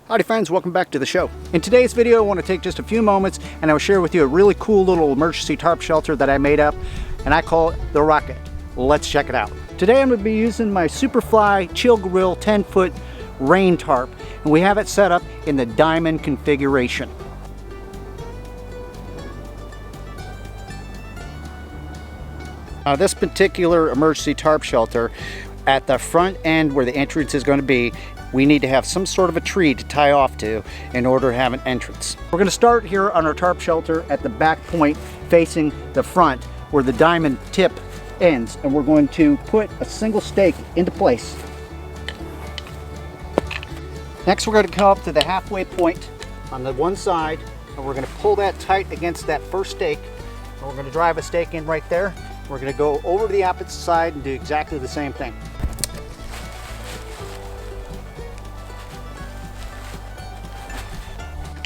Howdy friends, welcome back to the show. In today's video I want to take just a few moments and I'll share with you a really cool little emergency tarp shelter that I made up, and I call it the Rocket. Let's check it out. Today I'm going to be using my Superfly Chill Grill 10-foot rain tarp, and we have it set up in the diamond configuration. This particular emergency tarp shelter, at the front end where the entrance is going to be, we need to have some sort of a tree to tie off to in order to have an entrance. We're going to start here on our tarp shelter at the back point facing the front where the diamond tip ends, and we're going to put a single stake into place. Next we're going to come up to the halfway point on the one side, and we're going to pull that tight against that first stake, and we're going to drive a stake in right there. We're going to go over to the opposite side and do exactly the same thing.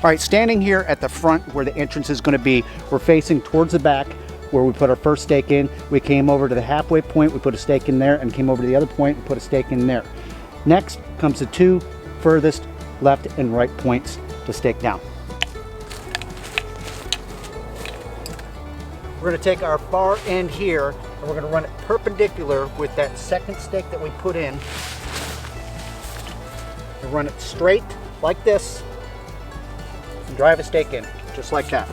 All right, standing here at the front where the entrance is going to be, we're facing towards the back where we put our first stake in. We came over to the halfway point, we put a stake in there, and came over to the other point and put a stake in there. Next comes the two furthest left and right points to stake down. We're going to take our far end here and we're going to run it perpendicular with that second stake that we put in. And run it straight like this. And drive a stake in, just like that.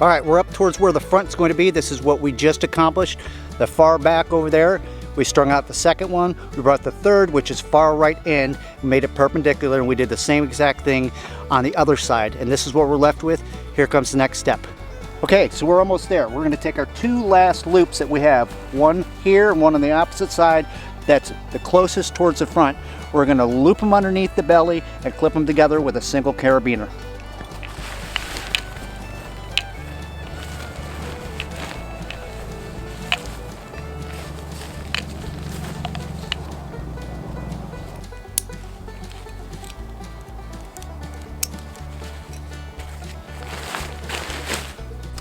All right, we're up towards where the front's going to be. This is what we just accomplished. The far back over there, we strung out the second one. We brought the third, which is far right end, and made it perpendicular, and we did the same exact thing on the other side. And this is what we're left with. Here comes the next step. Okay, so we're almost there. We're going to take our two last loops that we have, one here and one on the opposite side that's the closest towards the front. We're going to loop them underneath the belly and clip them together with a single carabiner.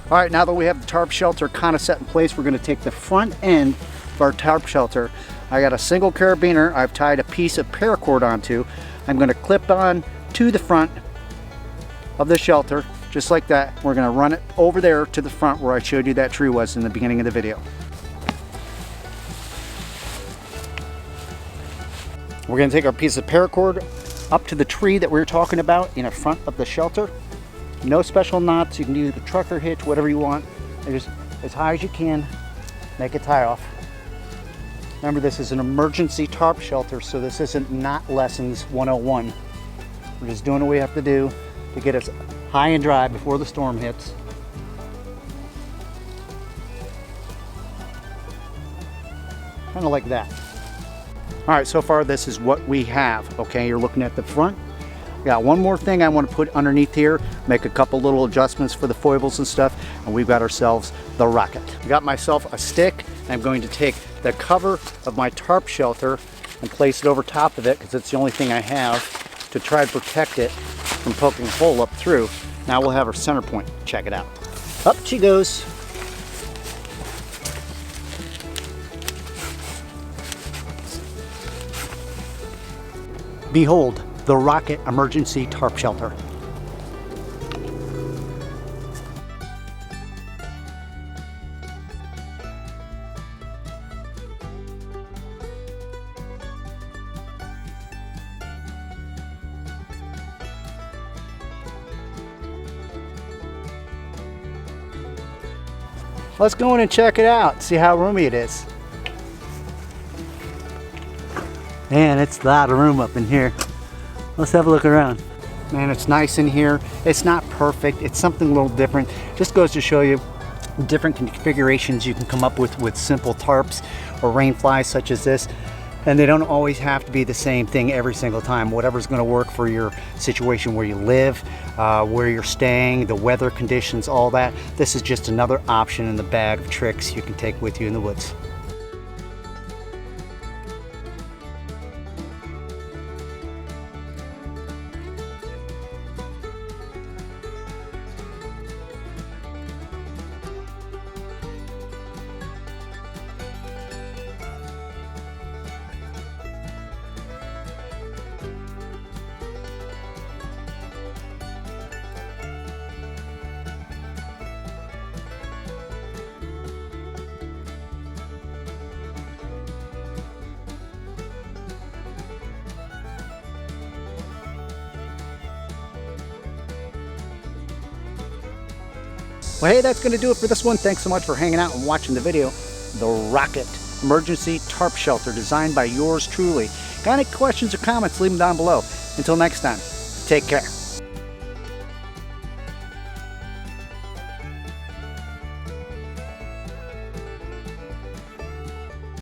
All right, now that we have the tarp shelter kind of set in place, we're going to take the front end of our tarp shelter. I got a single carabiner I've tied a piece of paracord onto. I'm going to clip on to the front of the shelter, just like that. We're going to run it over there to the front where I showed you that tree was in the beginning of the video. We're going to take our piece of paracord up to the tree that we were talking about in the front of the shelter. No special knots. You can do the trucker hitch, whatever you want. Just as high as you can, make a tie off. Remember, this is an emergency tarp shelter, so this isn't knot lessons 101. We're just doing what we have to do to get us high and dry before the storm hits. Kind of like that. All right, so far this is what we have. Okay, you're looking at the front. Got one more thing I want to put underneath here, make a couple little adjustments for the foibles and stuff, and we've got ourselves the Rocket. I got myself a stick. I'm going to take the cover of my tarp shelter and place it over top of it because it's the only thing I have to try to protect it from poking a hole up through. Now we'll have our center point. Check it out. Up she goes. Behold, the Rocket emergency tarp shelter. Let's go in and check it out, see how roomy it is. Man, it's a lot of room up in here. Let's have a look around. Man, it's nice in here. It's not perfect. It's something a little different. Just goes to show you different configurations you can come up with simple tarps or rain flies such as this. And they don't always have to be the same thing every single time. Whatever's going to work for your situation where you live, where you're staying, the weather conditions, all that. This is just another option in the bag of tricks you can take with you in the woods. Well, hey, that's going to do it for this one. Thanks so much for hanging out and watching the video. The Rocket Emergency Tarp Shelter, designed by yours truly. Got any questions or comments, leave them down below. Until next time, take care.